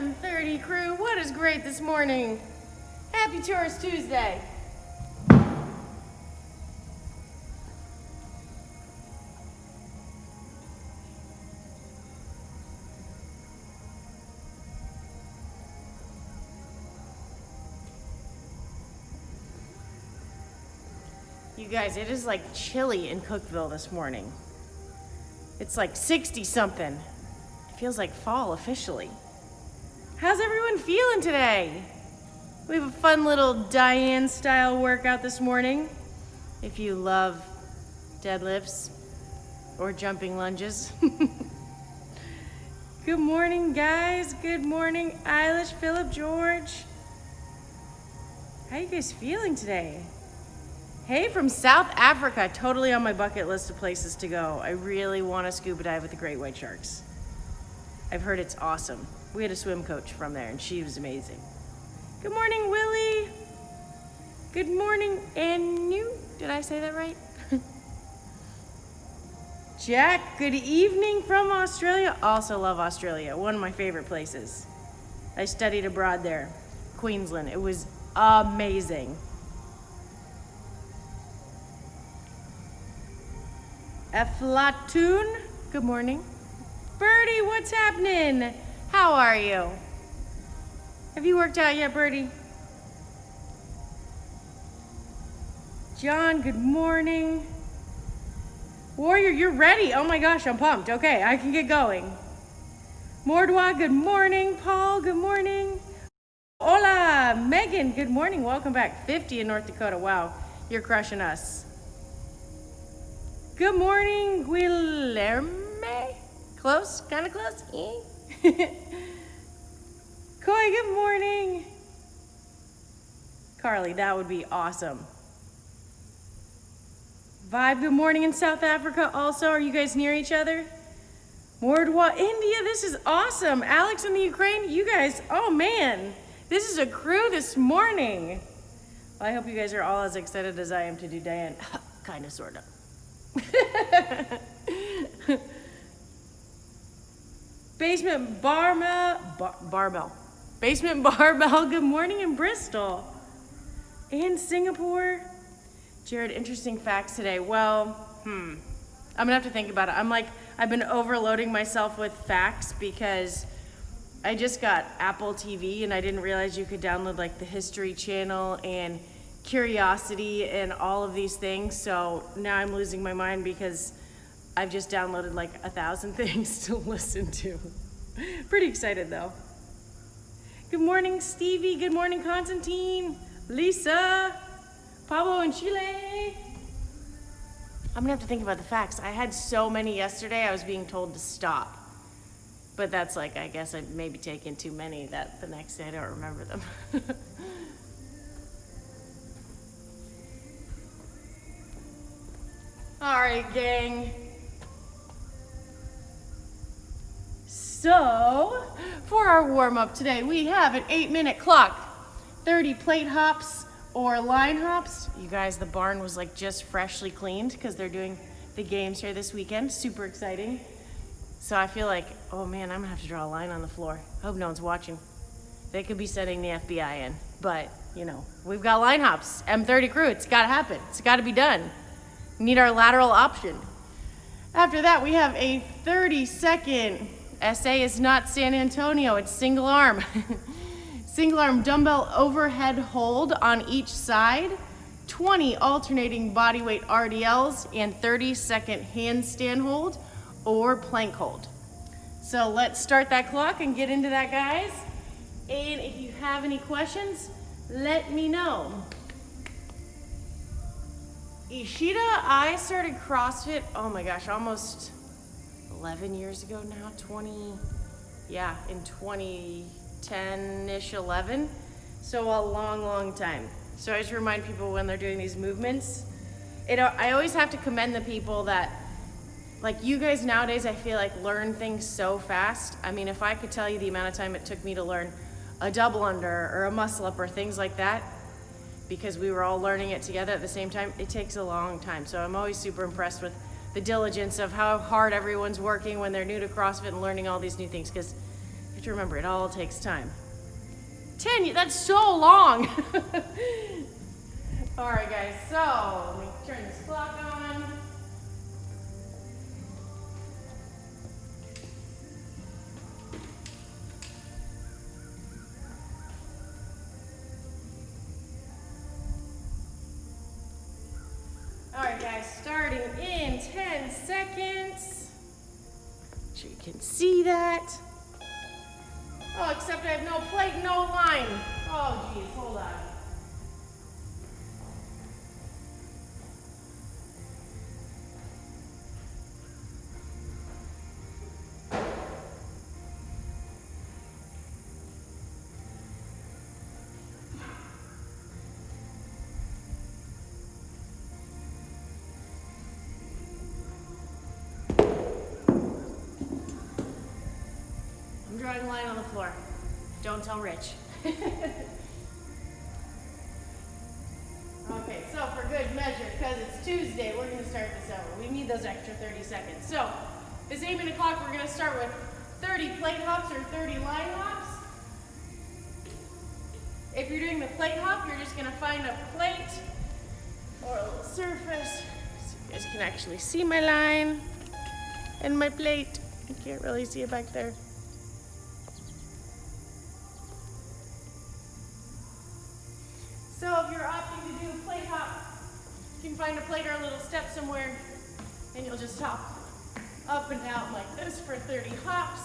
M30 crew, what is great this morning? Happy Tourist Tuesday. You guys, it is like chilly in Cookeville this morning. It's like 60 something. It feels like fall officially. How's everyone feeling today? We have a fun little Diane style workout this morning. If you love deadlifts or jumping lunges. Good morning, guys. Good morning, Eilish, Philip, George. How you guys feeling today? Hey, from South Africa, totally on my bucket list of places to go. I really want to scuba dive with the great white sharks. I've heard it's awesome. We had a swim coach from there and she was amazing. Good morning, Willie. Good morning, Anu. Did I say that right? Jack, good evening from Australia. Also love Australia, one of my favorite places. I studied abroad there, Queensland. It was amazing. Eflatoon, good morning. Birdie, what's happening? How are you? Have you worked out yet, Birdie? John, good morning. Warrior, you're ready. Oh my gosh, I'm pumped. Okay, I can get going. Mordwa, good morning. Paul, good morning. Hola, Megan, good morning. Welcome back. 50 in North Dakota. Wow, you're crushing us. Good morning, Guilherme. Close, kind of close. Koi, good morning. Carly, that would be awesome. Vibe, good morning in South Africa also. Are you guys near each other? Mordwa, India, this is awesome. Alex in the Ukraine, you guys, oh man. This is a crew this morning. Well, I hope you guys are all as excited as I am to do Diane. Kind of, sort of. Basement Barbell. Basement Barbell, good morning in Bristol. And Singapore. Jared, interesting facts today. Well, I'm gonna have to think about it. I've been overloading myself with facts because I just got Apple TV and I didn't realize you could download like the History Channel and Curiosity and all of these things. So now I'm losing my mind because I've just downloaded like 1,000 things to listen to. Pretty excited though. Good morning, Stevie. Good morning, Constantine. Lisa. Pablo in Chile. I'm gonna have to think about the facts. I had so many yesterday, I was being told to stop. But that's like, I guess I'd maybe taken too many that the next day I don't remember them. All right, gang. So, for our warm-up today, we have an 8-minute clock, 30 plate hops or line hops. You guys, the barn was like just freshly cleaned because they're doing the games here this weekend. Super exciting. So I feel like, oh man, I'm gonna have to draw a line on the floor. Hope no one's watching. They could be sending the FBI in, but you know, we've got line hops. M30 crew, it's gotta happen. It's gotta be done. We need our lateral option. After that, we have a 30-second SA is not San Antonio, it's single arm. Single arm dumbbell overhead hold on each side, 20 alternating bodyweight RDLs, and 30-second handstand hold or plank hold. So let's start that clock and get into that, guys. And if you have any questions, let me know. Ishida, I started CrossFit, oh my gosh, almost 11 years ago now, in 2010-ish, 11. So a long time. So I just remind people when they're doing these movements, I always have to commend the people that, like you guys nowadays, I feel like learn things so fast. I mean, if I could tell you the amount of time it took me to learn a double under or a muscle up or things like that, because we were all learning it together at the same time, it takes a long time. So I'm always super impressed with the diligence of how hard everyone's working when they're new to CrossFit and learning all these new things, because it to remember, it all takes time. 10, that's so long. All right, guys, so let me turn this clock on. All right, guys, starting in 10 seconds. Make sure you can see that. Oh, except I have no plate, no line. Oh, geez, hold on. Drawing a line on the floor. Don't tell Rich. Okay, so for good measure, because it's Tuesday, we're going to start this over. We need those extra 30 seconds. So this 8-minute clock, we're going to start with 30 plate hops or 30 line hops. If you're doing the plate hop, you're just going to find a plate or a little surface so you guys can actually see my line and my plate. You can't really see it back there. So if you're opting to do a plate hop, you can find a plate or a little step somewhere, and you'll just hop up and down like this for 30 hops.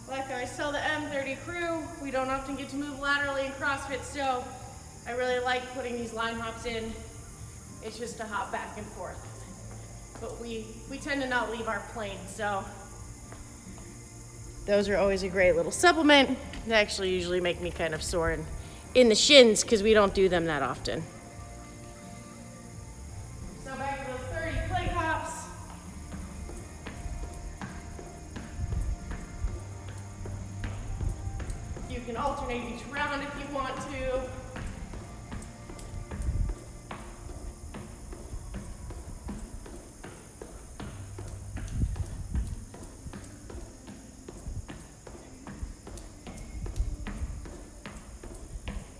Like I tell the M30 crew, we don't often get to move laterally in CrossFit, so I really like putting these line hops in. It's just a hop back and forth. But we tend to not leave our plane, so those are always a great little supplement. They actually usually make me kind of sore in the shins because we don't do them that often. So back to those 30 plate hops. You can alternate each round if you want to.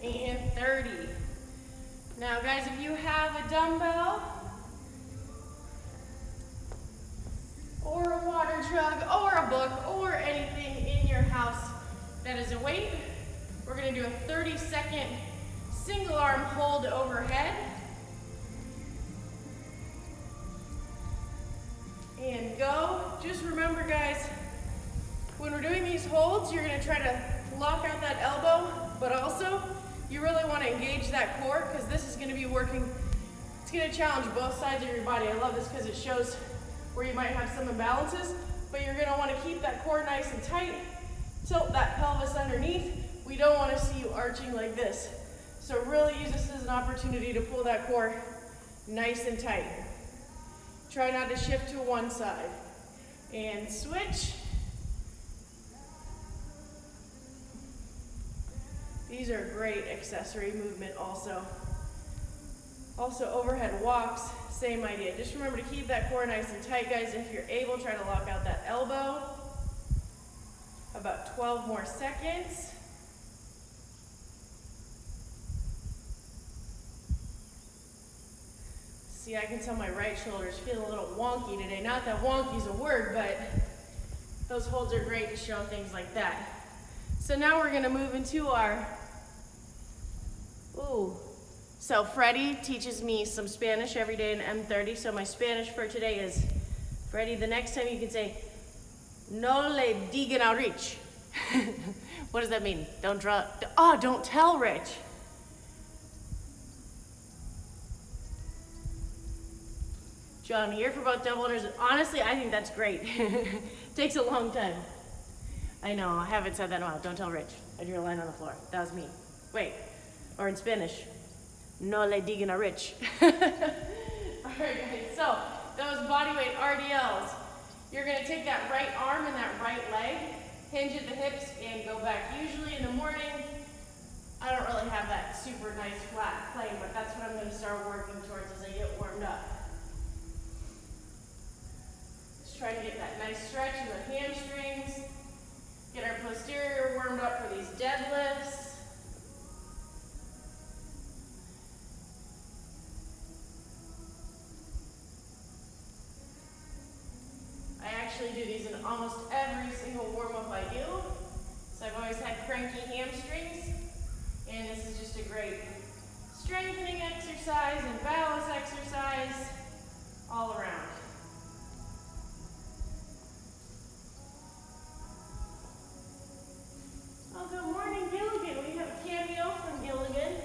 And 30. Now guys, if you have a dumbbell or a water jug or a book or anything in your house that is a weight, we're going to do a 30-second single arm hold overhead. And go. Just remember guys, when we're doing these holds, you're going to try to lock out that elbow, but also you really want to engage that core because this is going to be working. It's going to challenge both sides of your body. I love this because it shows where you might have some imbalances, but you're going to want to keep that core nice and tight. Tilt that pelvis underneath. We don't want to see you arching like this. So really use this as an opportunity to pull that core nice and tight. Try not to shift to one side. And switch. These are great accessory movement also. Also overhead walks, same idea. Just remember to keep that core nice and tight, guys. If you're able, try to lock out that elbow. About 12 more seconds. See, I can tell my right shoulder's feeling a little wonky today. Not that wonky's a word, but those holds are great to show things like that. So now we're gonna move into our, so Freddie teaches me some Spanish every day in M30. So my Spanish for today is, Freddie, the next time you can say, no le digan a Rich. What does that mean? Don't tell Rich. John, here for both double unders. Honestly, I think that's great. Takes a long time. I know, I haven't said that in a while. Don't tell Rich. I drew a line on the floor. That was me. Wait, or in Spanish, no le digan a Rich. All right, guys, so those bodyweight RDLs. You're gonna take that right arm and that right leg, hinge at the hips, and go back. Usually in the morning, I don't really have that super nice flat plane, but that's what I'm gonna start working towards as I get warmed up. Just try to get that nice stretch in the hamstrings Get our posterior warmed up for these deadlifts. I actually do these in almost every single warm-up I do. So I've always had cranky hamstrings, and this is just a great strengthening exercise and balance exercise all around. Oh, good morning, Gilligan. We have a cameo from Gilligan.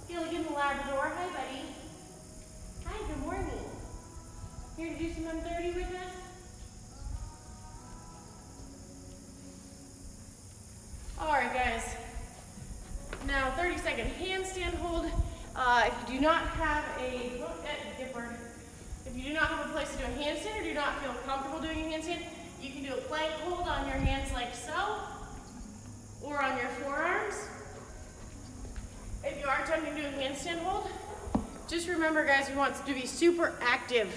Gilligan the Labrador. Hi, buddy. Hi, good morning. Here to do some M30 with us? All right, guys. Now, 30-second handstand hold. If you do not have a place to do a handstand or do not feel comfortable doing a handstand, you can do a plank hold on your hands like so, or on your forearms. If you are attempting to do a handstand hold, just remember, guys, we want to be super active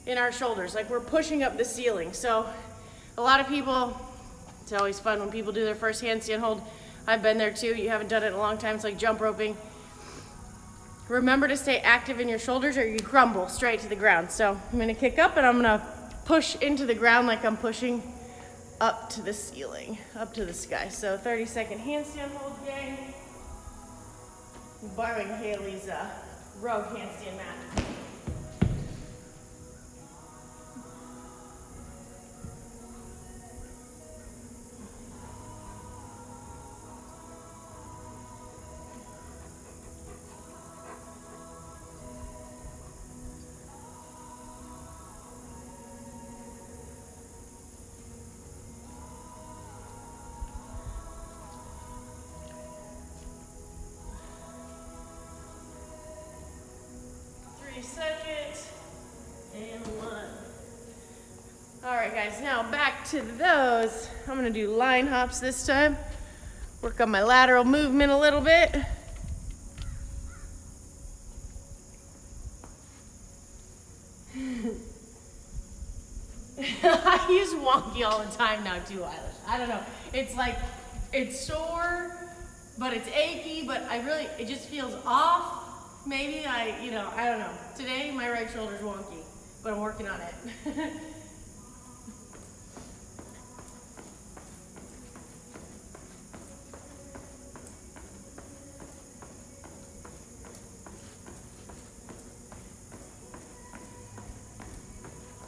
in our shoulders, like we're pushing up the ceiling. So a lot of people, it's always fun when people do their first handstand hold. I've been there too. You haven't done it in a long time. It's like jump roping. Remember to stay active in your shoulders or you crumble straight to the ground. So I'm gonna kick up and I'm gonna push into the ground like I'm pushing up to the ceiling, up to the sky. So 30-second handstand hold, gang. Borrowing Haley's Rogue handstand mat. Seconds and 1. All right, guys, now back to those. I'm gonna do line hops this time. Work on my lateral movement a little bit. I use wonky all the time now too, Eilish. I don't know. It's like, it's sore, but it's achy, but it just feels off. Maybe I don't know. Today, my right shoulder's wonky, but I'm working on it.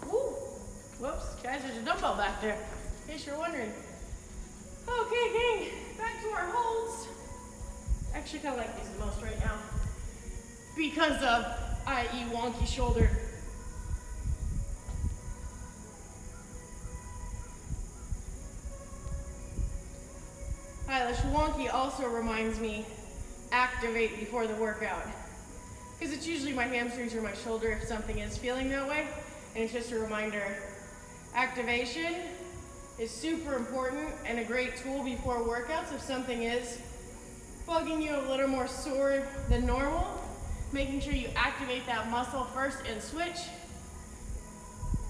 Woo! Whoops, guys, there's a dumbbell back there, in case you're wondering. Okay, gang, back to our holds. Actually, kind of like these the most right now, because of, i.e. wonky shoulder. Eilish, wonky also reminds me, activate before the workout. Because it's usually my hamstrings or my shoulder if something is feeling that way. And it's just a reminder, activation is super important and a great tool before workouts if something is bugging you a little more sore than normal. Making sure you activate that muscle first and switch.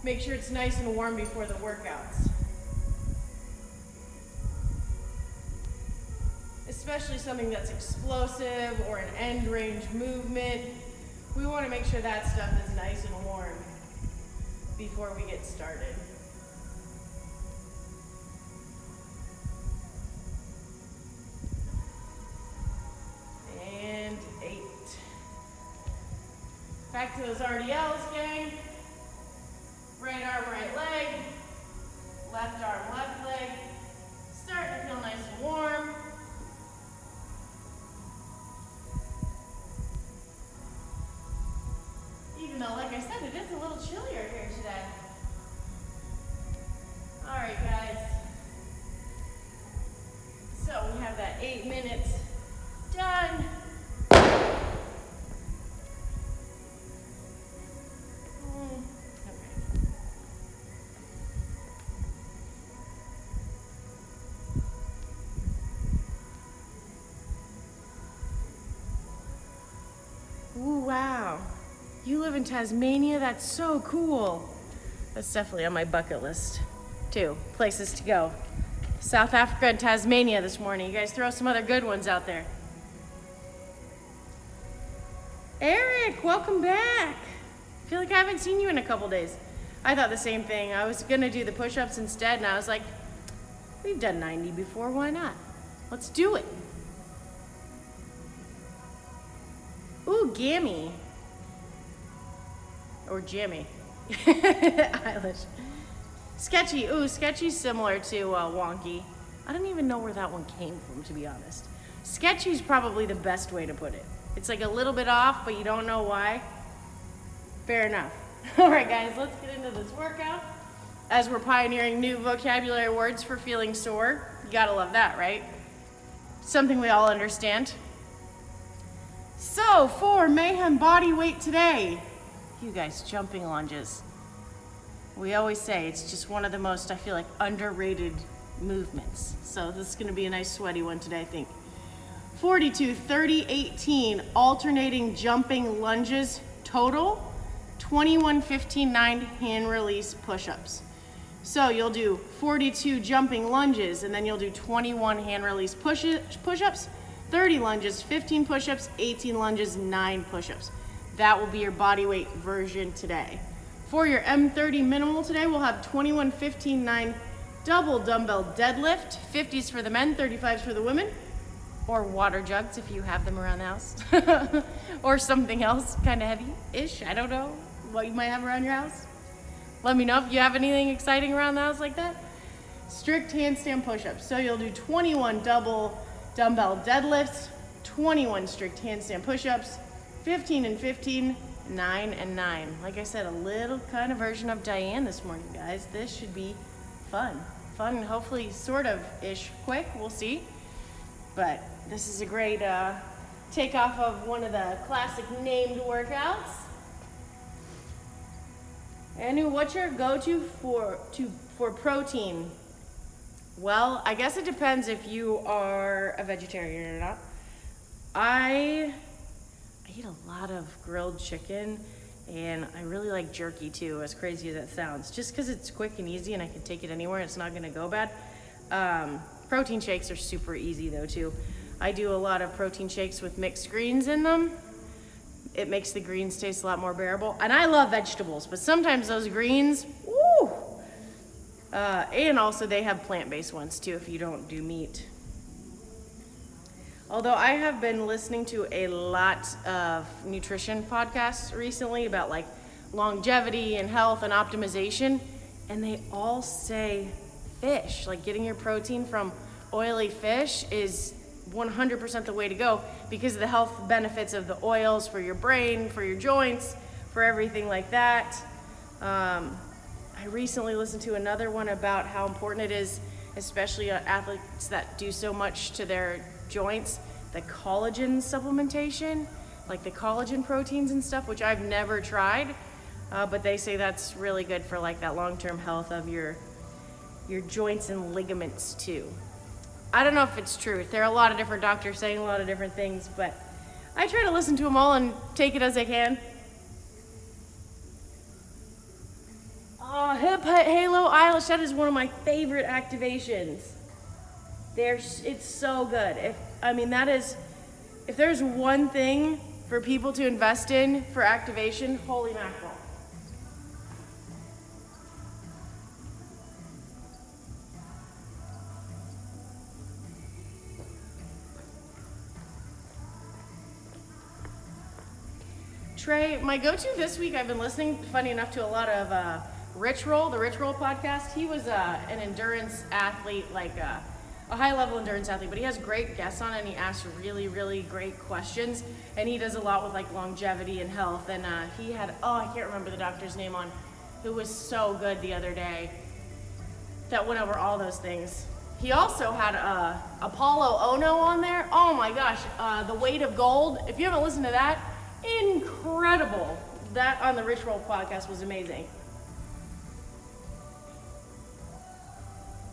Make sure it's nice and warm before the workouts. Especially something that's explosive or an end range movement. We want to make sure that stuff is nice and warm before we get started. And 8. Back to those RDLs, gang. Right arm, right leg. Left arm, left leg. Starting to feel nice and warm. Even though, like I said, it is a little chillier here today. All right, guys. So we have that 8 minutes done. Ooh, wow. You live in Tasmania? That's so cool. That's definitely on my bucket list, too. Places to go. South Africa and Tasmania this morning. You guys throw some other good ones out there. Eric, welcome back. I feel like I haven't seen you in a couple days. I thought the same thing. I was gonna do the push-ups instead, and I was like, we've done 90 before, why not? Let's do it. Ooh, Gammy. Or Jammy. Eilish. Sketchy. Ooh, Sketchy's similar to Wonky. I don't even know where that one came from, to be honest. Sketchy's probably the best way to put it. It's like a little bit off, but you don't know why. Fair enough. All right, guys, let's get into this workout. As we're pioneering new vocabulary words for feeling sore. You gotta love that, right? Something we all understand. So, for Mayhem body weight today, you guys, jumping lunges. We always say it's just one of the most, I feel like, underrated movements. So this is gonna be a nice sweaty one today, I think. 42, 30, 18, alternating jumping lunges total, 21, 15, 9 hand release push-ups. So you'll do 42 jumping lunges, and then you'll do 21 hand release push-ups, 30 lunges, 15 push-ups, 18 lunges, 9 push-ups. That will be your body weight version today. For your M30 minimal today, we'll have 21, 15, 9 double dumbbell deadlift, 50s for the men, 35s for the women, or water jugs if you have them around the house, or something else kind of heavy-ish. I don't know what you might have around your house. Let me know if you have anything exciting around the house like that. Strict handstand push-ups. So you'll do 21 double dumbbell deadlifts, 21 strict handstand push-ups, 15 and 15, 9 and 9. Like I said, a little kind of version of Diane this morning, guys. This should be fun. Fun and hopefully sort of-ish quick, we'll see. But this is a great takeoff of one of the classic named workouts. Anu, what's your go-to for protein? Well, I guess it depends if you are a vegetarian or not. I eat a lot of grilled chicken, and I really like jerky too, as crazy as that sounds. Just because it's quick and easy and I can take it anywhere, it's not gonna go bad. Protein shakes are super easy though too. I do a lot of protein shakes with mixed greens in them. It makes the greens taste a lot more bearable. And I love vegetables, but sometimes those greens, woo! And also they have plant-based ones too if you don't do meat. Although I have been listening to a lot of nutrition podcasts recently about like longevity and health and optimization, and they all say fish, like getting your protein from oily fish is 100% the way to go because of the health benefits of the oils for your brain, for your joints, for everything like that. I recently listened to another one about how important it is, especially athletes that do so much to their joints, the collagen supplementation, like the collagen proteins and stuff, which I've never tried, but they say that's really good for like that long-term health of your joints and ligaments too. I don't know if it's true. There are a lot of different doctors saying a lot of different things, but I try to listen to them all and take it as I can. Oh, Hip Halo Eilish, that is one of my favorite activations. It's so good. If there's one thing for people to invest in for activation, holy mackerel. Trey, my go-to this week, I've been listening, funny enough, to a lot of Rich Roll, the Rich Roll podcast. He was an endurance athlete, like a high-level endurance athlete, but he has great guests on and he asks really, really great questions. And he does a lot with like longevity and health. And he had, I can't remember the doctor's name on, who was so good the other day that went over all those things. He also had Apollo Ono on there. Oh my gosh, The Weight of Gold. If you haven't listened to that, incredible. That on the Rich Roll podcast was amazing.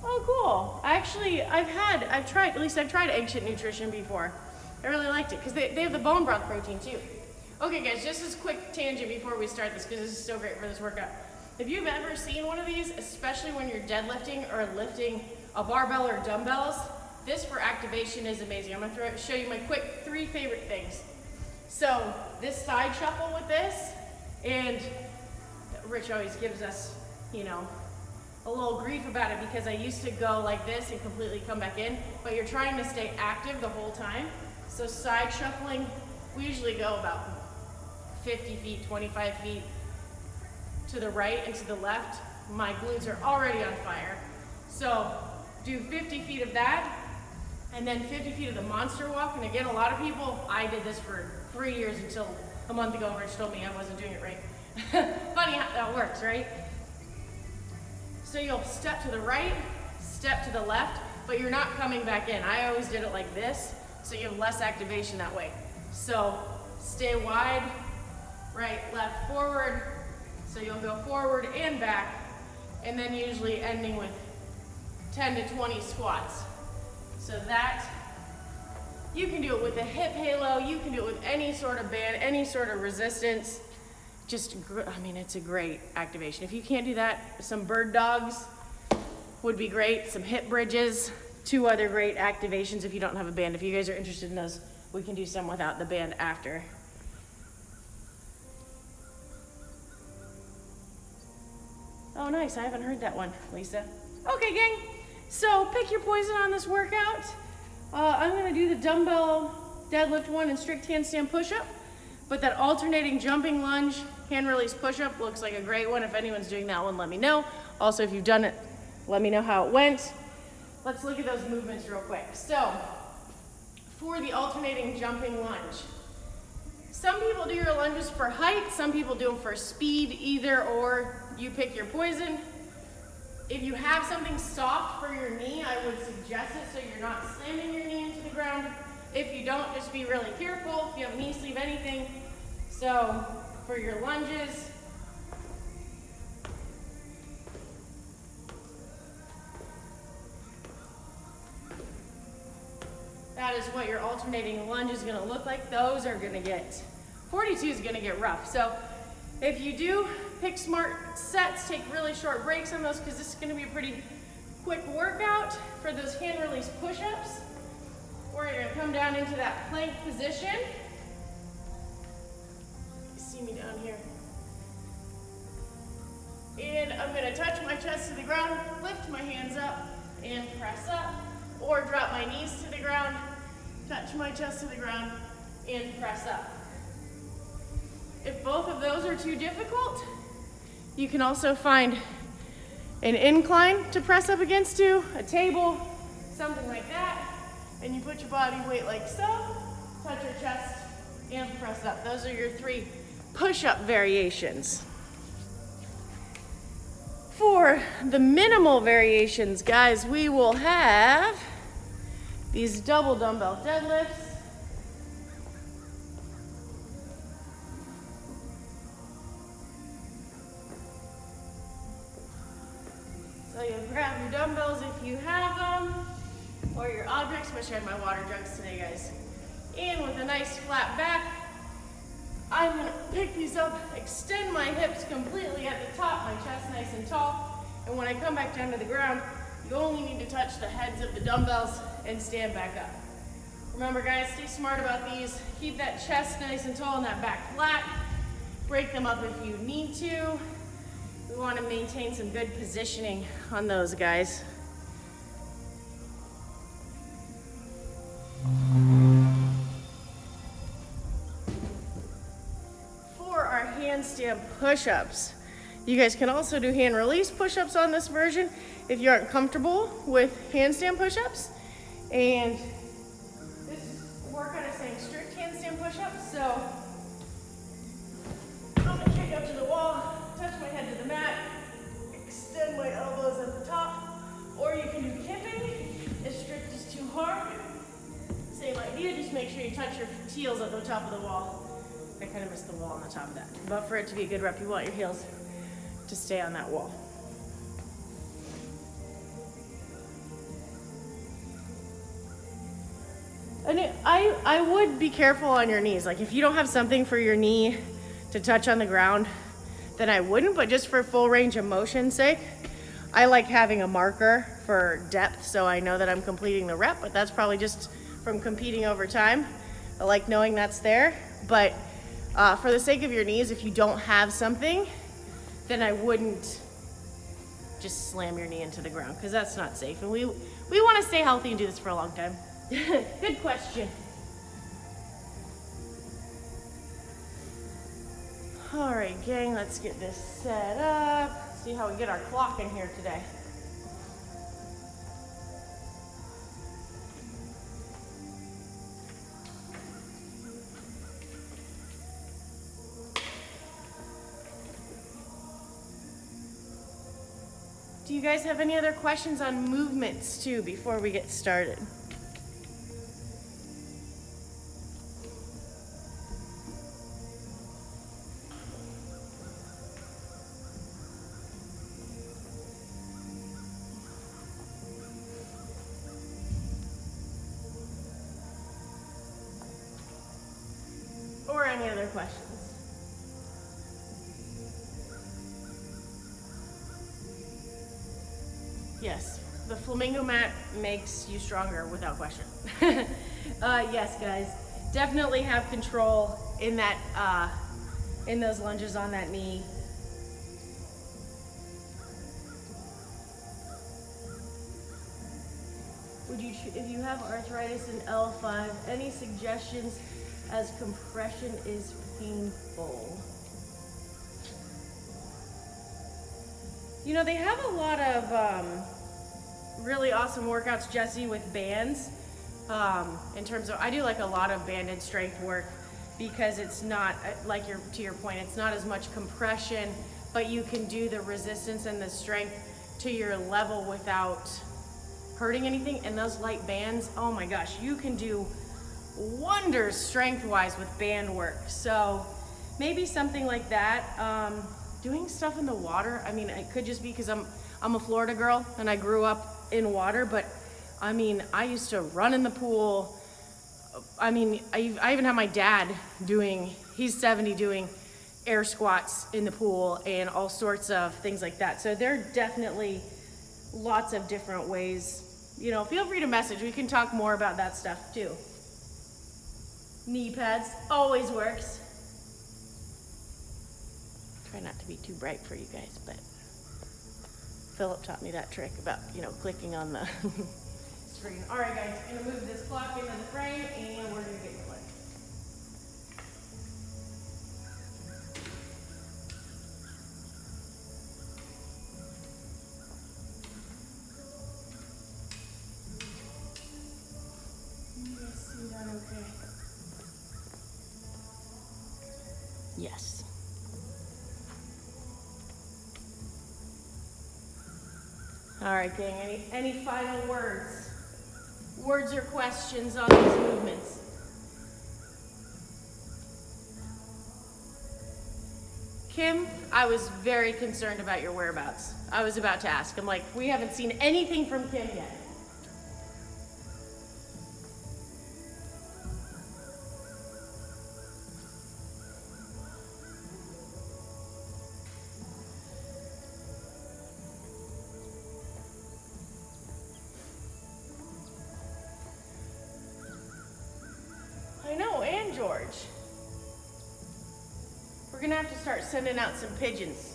Oh, cool. I've tried Ancient Nutrition before. I really liked it because they have the bone broth protein too. Okay guys, just this quick tangent before we start this because this is so great for this workout. If you've ever seen one of these, especially when you're deadlifting or lifting a barbell or dumbbells, this for activation is amazing. I'm gonna show you my quick 3 favorite things. So this side shuffle with this, and Rich always gives us, you know, a little grief about it because I used to go like this and completely come back in, but you're trying to stay active the whole time. So side shuffling, we usually go about 50 feet, 25 feet to the right and to the left. My glutes are already on fire. So do 50 feet of that, and then 50 feet of the monster walk. And again, a lot of people, I did this for 3 years until a month ago, Rich told me I wasn't doing it right. Funny how that works, right? So you'll step to the right, step to the left, but you're not coming back in. I always did it like this, so you have less activation that way. So stay wide, right, left, forward. So you'll go forward and back, and then usually ending with 10 to 20 squats. So that, you can do it with a hip halo, you can do it with any sort of band, any sort of resistance. I mean, it's a great activation. If you can't do that, some bird dogs would be great, some hip bridges, 2 other great activations if you don't have a band. If you guys are interested in those, we can do some without the band after. Oh, nice, I haven't heard that one, Lisa. Okay, gang, so pick your poison on this workout. I'm gonna do the dumbbell deadlift one and strict handstand push-up, but that alternating jumping lunge, hand release push-up looks like a great one. If anyone's doing that one, let me know. Also, if you've done it, let me know how it went. Let's look at those movements real quick. So, for the alternating jumping lunge, some people do your lunges for height, some people do them for speed, either or, you pick your poison. If you have something soft for your knee, I would suggest it so you're not slamming your knee into the ground. If you don't, just be really careful. If you have a knee sleeve, anything. So for your lunges, that is what your alternating lunge is gonna look like. Those are gonna get, 42 is gonna get rough. So if you do pick smart sets, take really short breaks on those because this is gonna be a pretty quick workout. For those hand release push-ups, we're gonna come down into that plank position. You see me down here. And I'm gonna touch my chest to the ground, lift my hands up and press up, or drop my knees to the ground, touch my chest to the ground and press up. If both of those are too difficult, you can also find an incline to press up against to, a table, something like that, and you put your body weight like so, touch your chest, and press up. Those are your 3 push-up variations. For the minimal variations, guys, we will have these double dumbbell deadlifts. So you grab your dumbbells if you have them, or your objects. Wish I had my water jugs today, guys. And with a nice flat back, I'm gonna pick these up, extend my hips completely at the top, my chest nice and tall. And when I come back down to the ground, you only need to touch the heads of the dumbbells and stand back up. Remember, guys, stay smart about these. Keep that chest nice and tall and that back flat. Break them up if you need to. We want to maintain some good positioning on those, guys. For our handstand push-ups, you guys can also do hand release push-ups on this version if you aren't comfortable with handstand push-ups. And this workout is saying strict handstand push-ups, so I'm gonna kick up to the wall, touch my head to the mat, extend my elbows at the top, or you can do kipping if strict is too hard. Same idea, just make sure you touch your heels at the top of the wall. I kind of missed the wall on the top of that. But for it to be a good rep, you want your heels to stay on that wall. And I would be careful on your knees. Like if you don't have something for your knee to touch on the ground, then I wouldn't, but just for full range of motion's sake, I like having a marker for depth so I know that I'm completing the rep, but that's probably just from competing over time. I like knowing that's there, but for the sake of your knees, if you don't have something, then I wouldn't just slam your knee into the ground because that's not safe. And we want to stay healthy and do this for a long time. Good question. All right, gang, let's get this set up. See how we get our clock in here today. Do you guys have any other questions on movements too before we get started? Or any other questions? Yes, the flamingo mat makes you stronger without question. Yes, guys, definitely have control in that, in those lunges on that knee. Would you, if you have arthritis in L5, any suggestions as compression is painful? You know, they have a lot of really awesome workouts, Jesse, with bands. In terms of, I do like a lot of banded strength work because it's not, like to your point, it's not as much compression, but you can do the resistance and the strength to your level without hurting anything. And those light bands, oh my gosh, you can do wonders strength-wise with band work. So maybe something like that. Doing stuff in the water, I mean, it could just be because I'm a Florida girl and I grew up in water, but I mean, I used to run in the pool. I mean, I even have my dad doing, he's 70, doing air squats in the pool and all sorts of things like that. So there are definitely lots of different ways. You know, feel free to message. We can talk more about that stuff too. Knee pads always works. Try not to be too bright for you guys, but Philip taught me that trick about, you know, clicking on the screen. All right, guys, I'm gonna move this clock into the frame and we're gonna get going. Okay. Yes. All right, gang, any final words? Words or questions on these movements? Kim, I was very concerned about your whereabouts. I was about to ask. I'm like, we haven't seen anything from Kim yet. I know, and George. We're gonna have to start sending out some pigeons.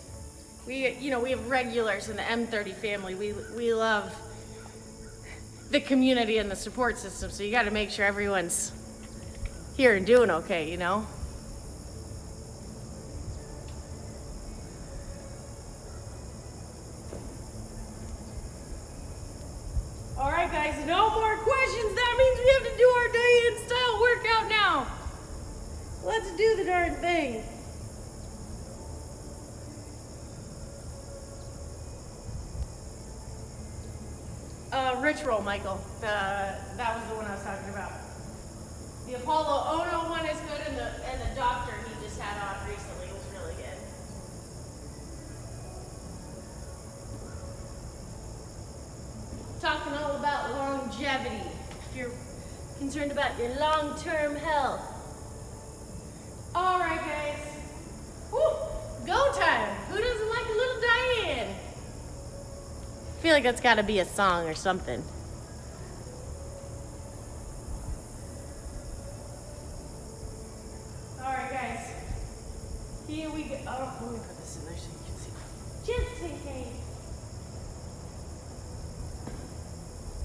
We have regulars in the M30 family. We love the community and the support system, so you gotta make sure everyone's here and doing okay, you know? All right, guys, no more questions. That means we have to do our day-in style workout now. Let's do the darn thing. Rich roll, Michael. That was the one I was talking about. The Apollo Ono one is good, and the doctor he just had on recently was really good. Talking all about longevity. If you're concerned about your long-term health. All right, guys. Woo! Go time. Who doesn't like a little Diane? feel like that's got to be a song or something. All right, guys. Here we go. Oh, let me put this in there so you can see. Just in case.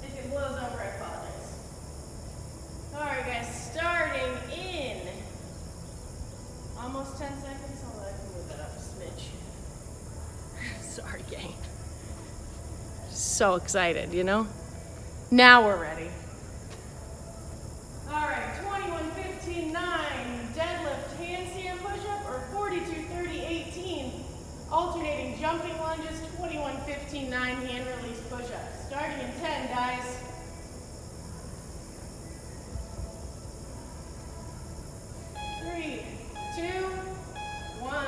If it blows over, I apologize. All right, guys. Starting in almost 10 seconds. Hold on, I can move that up a smidge. Sorry, gang. So excited, you know? Now we're ready. All right, 21, 15, 9, deadlift, handstand push-up, or 42, 30, 18. Alternating jumping lunges, 21, 15, 9, hand release push-ups. Starting in 10, guys. Three, two, one.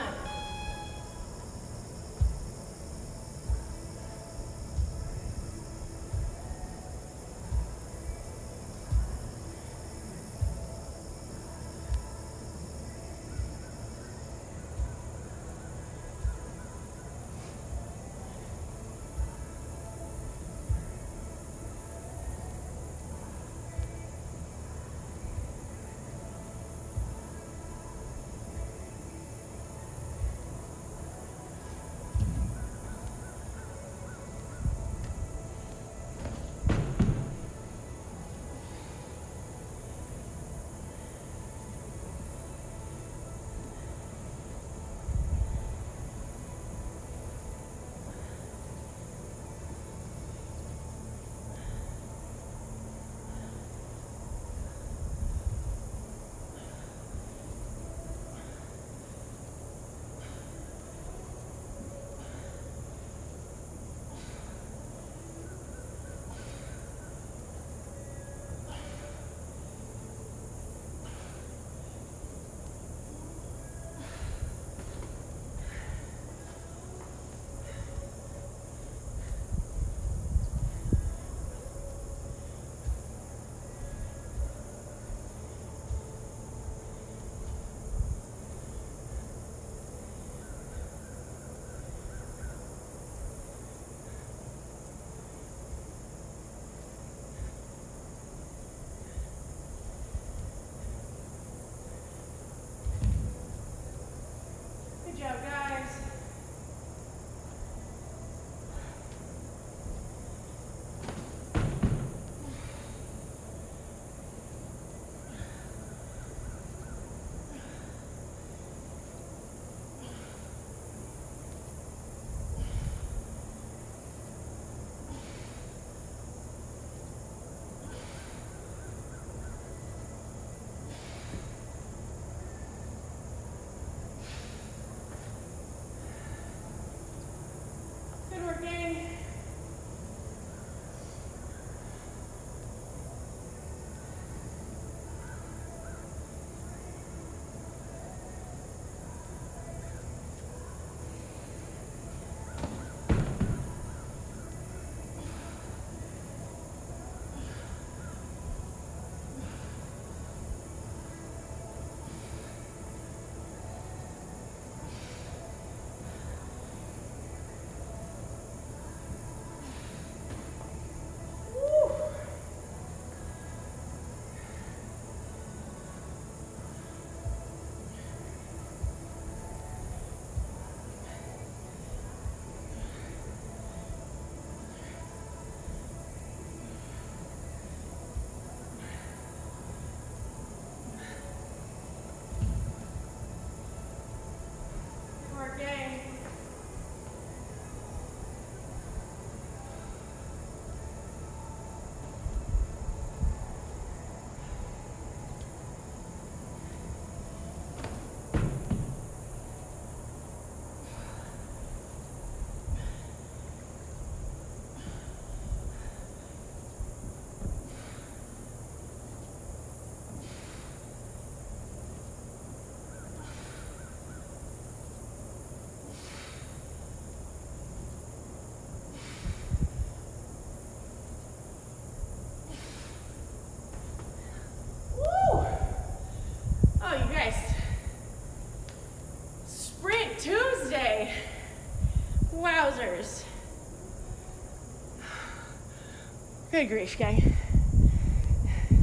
Good grief, gang.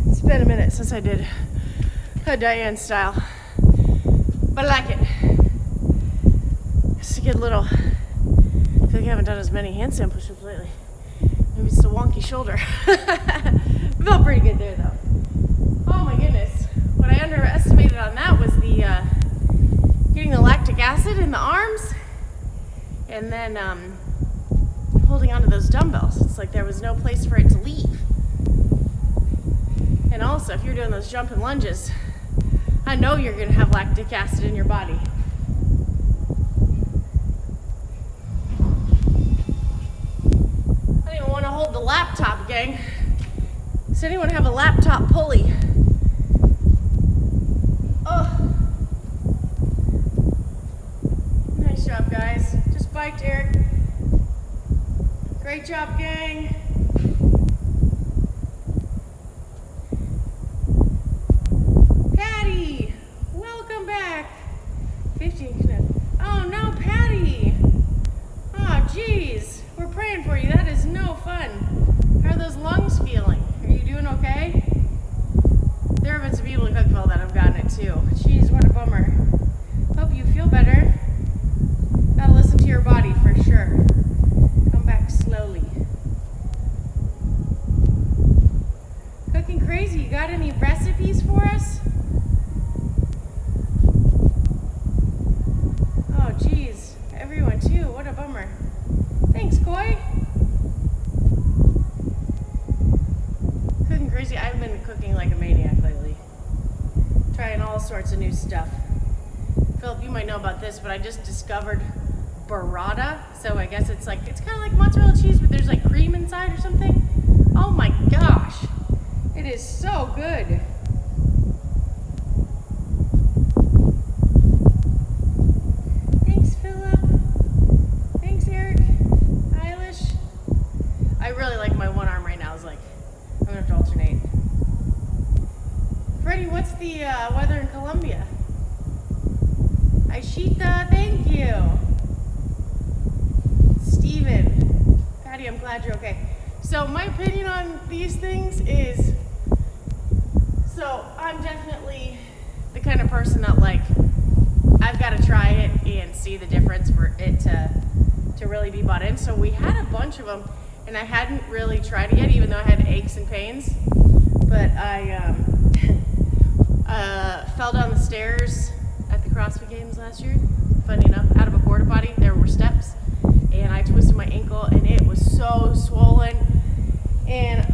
It's been a minute since I did a Diane style, but I like it. Just to get a little, I feel like I haven't done as many handstand push-ups lately. Maybe it's the wonky shoulder. Felt pretty good there though. Oh my goodness. What I underestimated on that was the getting the lactic acid in the arms and then holding onto those dumbbells. It's like there was no place for it to leave. And also, if you're doing those jumping lunges, I know you're gonna have lactic acid in your body. I don't even wanna hold the laptop, gang. Does anyone have a laptop pulley? Oh. Nice job, guys. Just biked, Eric. Great job, gang. Patty, welcome back. 15. Oh no, Patty. Oh, geez. We're praying for you. That is no fun. How are those lungs feeling? Are you doing okay? There have been some people in Cookville that have gotten it too. Jeez, what a bummer. Hope you feel better. Gotta listen to your body for sure. Come back slowly. Cooking crazy. You got any recipes for us? Oh, geez. Everyone too. What a bummer. Thanks, Koi. Cooking crazy. I've been cooking like a maniac lately. Trying all sorts of new stuff. Philip, you might know about this, but I just discovered burrata. So I guess it's kind of like mozzarella cheese, but there's like cream inside or something. Oh my gosh. It is so good. Thanks, Philip. Thanks, Eric. Eilish. I really like my one arm right now. It's like, I'm gonna have to alternate. Freddie, what's the weather in Colombia? Aishita, thank you. Steven. Patty, I'm glad you're okay. So my opinion on these things is, so I'm definitely the kind of person that like, I've got to try it and see the difference for it to really be bought in. So we had a bunch of them and I hadn't really tried it yet, even though I had aches and pains. But I fell down the stairs at the CrossFit Games last year. Funny enough, out of a porta potty, there were steps, and I twisted my ankle, and it was so swollen. And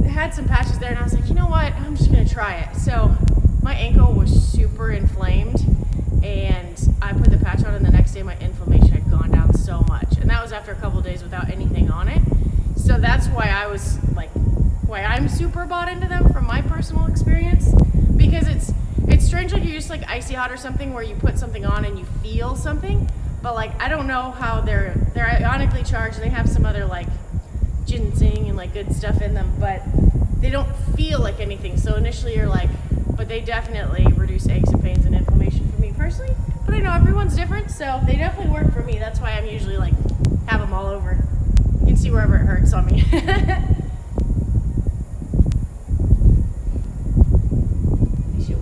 had some patches there, and I was like, you know what? I'm just gonna try it. So my ankle was super inflamed, and I put the patch on, and the next day my inflammation had gone down so much, and that was after a couple days without anything on it. So that's why I was like, why I'm super bought into them from my personal experience, because it's strange, like you're just like icy hot or something where you put something on and you feel something, but like I don't know how they're ionically charged and they have some other like ginseng and like good stuff in them, but they don't feel like anything. So initially you're like, but they definitely reduce aches and pains and inflammation for me personally. But I know everyone's different, so they definitely work for me. That's why I'm usually like have them all over. You can see wherever it hurts on me.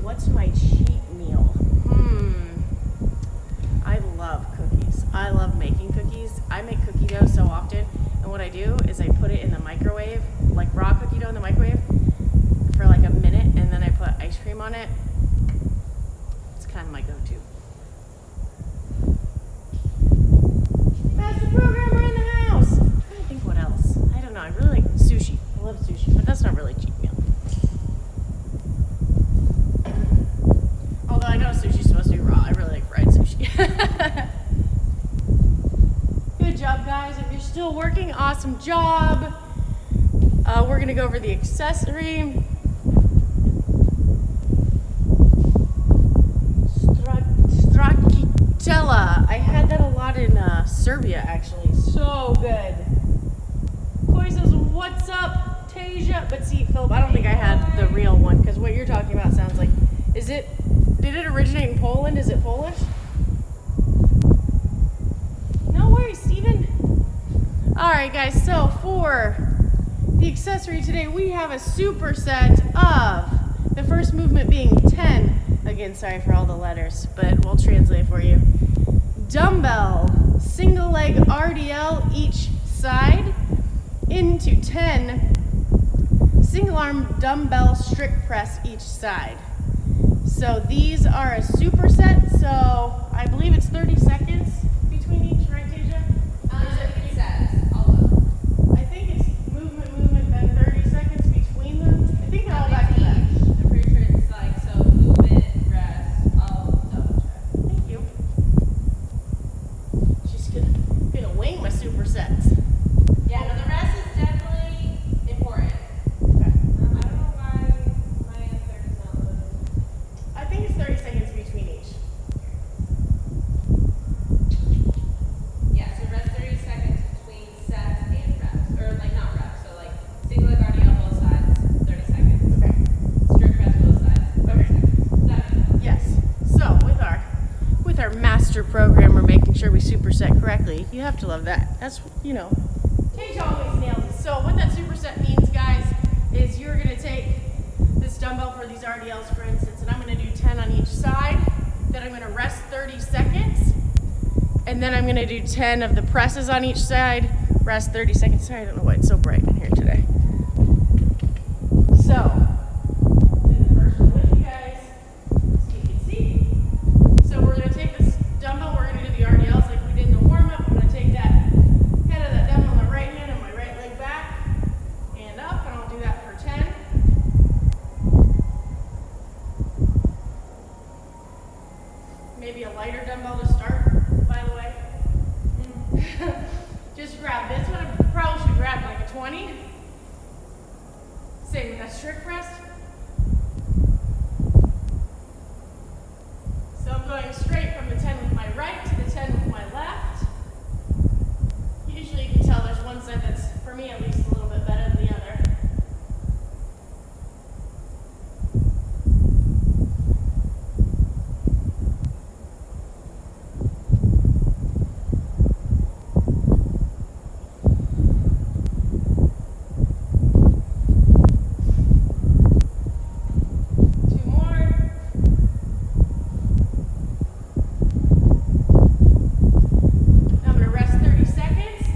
What's my cheat meal? I love cookies. I love making cookies. I make cookie dough so often, and what I do is I put it in the microwave, like raw cookie dough in the microwave, for like a minute, and then I put ice cream on it. It's kind of my go-to. Master programmer in the house! I'm trying to think what else. I don't know. I really like sushi. I love sushi, but that's not really a cheat meal. Although I know sushi's supposed to be raw. I really like fried sushi. Good job, guys. If you're still working, awesome job. We're going to go over the accessory. Stracciatella. I had that a lot in Serbia, actually. So good. Koi says, what's up, Tasia? But see, Philip, I don't think I had the real one, because what you're talking about sounds like, did it originate in Poland? Is it Polish? No worries, Steven. All right, guys, so for the accessory today, we have a superset of the first movement being 10. Again, sorry for all the letters, but we'll translate for you. Dumbbell, single leg RDL each side into 10 single arm dumbbell strict press each side. So these are a superset, so I believe it's 30 seconds between each, right, Tasia? It says, I'll look. I think it's movement, then 30 seconds between them. I think they're all back to back. I'm pretty sure it's like, so movement, rest, I'll double check. Thank you. She's gonna wing my supersets. Yeah, no, the rest is definitely important. Okay. I don't know why my answer is not loaded. I think it's 30 seconds between each. Yeah, so rest 30 seconds between sets and reps. Or like not reps, so like single leg RDL both sides, 30 seconds. Okay. Strict press both sides, 30 Okay. seconds. Does that make sense? Yes. So with our master programmer making sure we superset correctly, you have to love that. That's, you know, Tage always nails it. So what that superset means, guys, is you're gonna take this dumbbell for these RDLs, for instance, and I'm gonna do 10 on each side. Then I'm gonna rest 30 seconds, and then I'm gonna do 10 of the presses on each side, rest 30 seconds. Sorry, I don't know why it's so bright in here today. So, do the first one with you guys, so you can see. So we're gonna take this dumbbell, we're gonna do the RDLs like we did in the warm-up. I'm gonna take that head of that dumbbell on the right hand and my right leg back and up, and I'll do that for 10. Maybe a lighter dumbbell to start, by the way. Just grab this one. I probably should grab like a 20. Same with that strict press. So I'm going straight from the 10 with my right to the 10 with my left. Usually you can tell there's one side that's, for me at least, a little bit better than the other. Two more. I'm going to rest 30 seconds,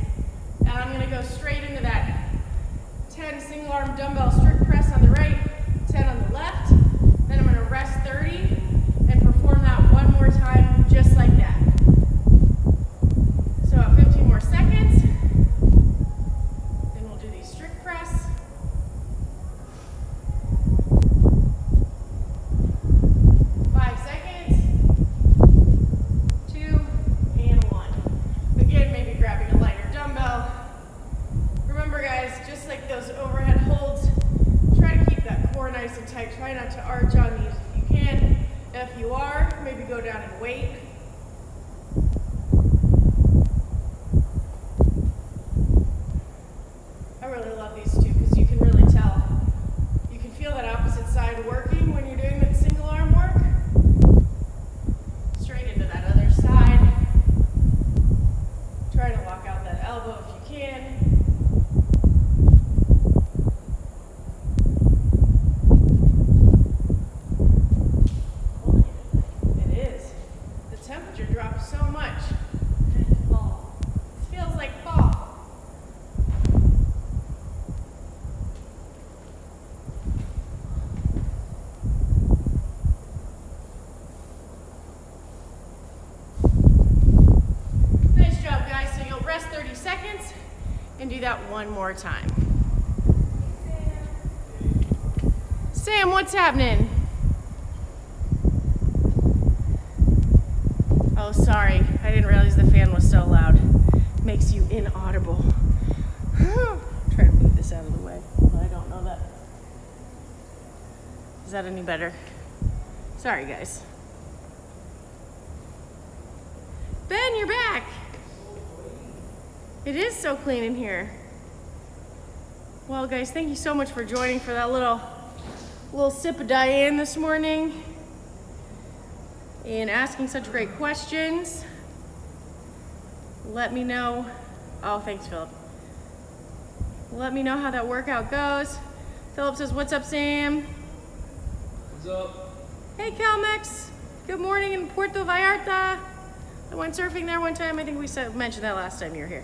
and I'm going to go straight into that 10 single arm dumbbell strict press on the right, 10 on the left. Then I'm going to rest 30 and perform that one more time just like that. So 15 more seconds. Then we'll do the strict press. 5 seconds. 2 and 1. Again, maybe grabbing a lighter dumbbell. Remember, guys, just like those overhead holds, try to keep that core nice and tight. Try not to arch on these if you can. If you are, maybe go down and wait. I really love these two because you can really tell. You can feel that opposite side working when you're doing that single arm work. Straight into that other side. Try to lock out that elbow if you can. It is. The temperature drops so much. Fall. It feels like fall. Nice job, guys. So you'll rest 30 seconds and do that one more time. Sam, what's happening? Oh, sorry. I didn't realize the fan was so loud. Makes you inaudible. Try to move this out of the way. I don't know that. Is that any better? Sorry, guys. Ben, you're back. It is so clean in here. Well, guys, thank you so much for joining for that little sip of Diane this morning and asking such great questions. Let me know. Oh, thanks, Philip. Let me know how that workout goes. Philip says, what's up, Sam? What's up? Hey, Calmex. Good morning in Puerto Vallarta. I went surfing there one time. I think we mentioned that last time you were here.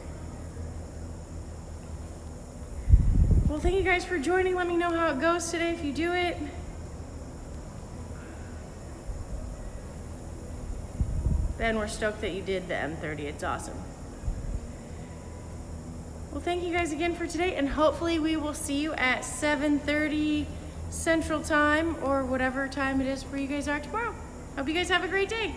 Well, thank you guys for joining. Let me know how it goes today if you do it. Ben, we're stoked that you did the M30. It's awesome. Well, thank you guys again for today, and hopefully we will see you at 7:30 Central Time or whatever time it is where you guys are tomorrow. Hope you guys have a great day.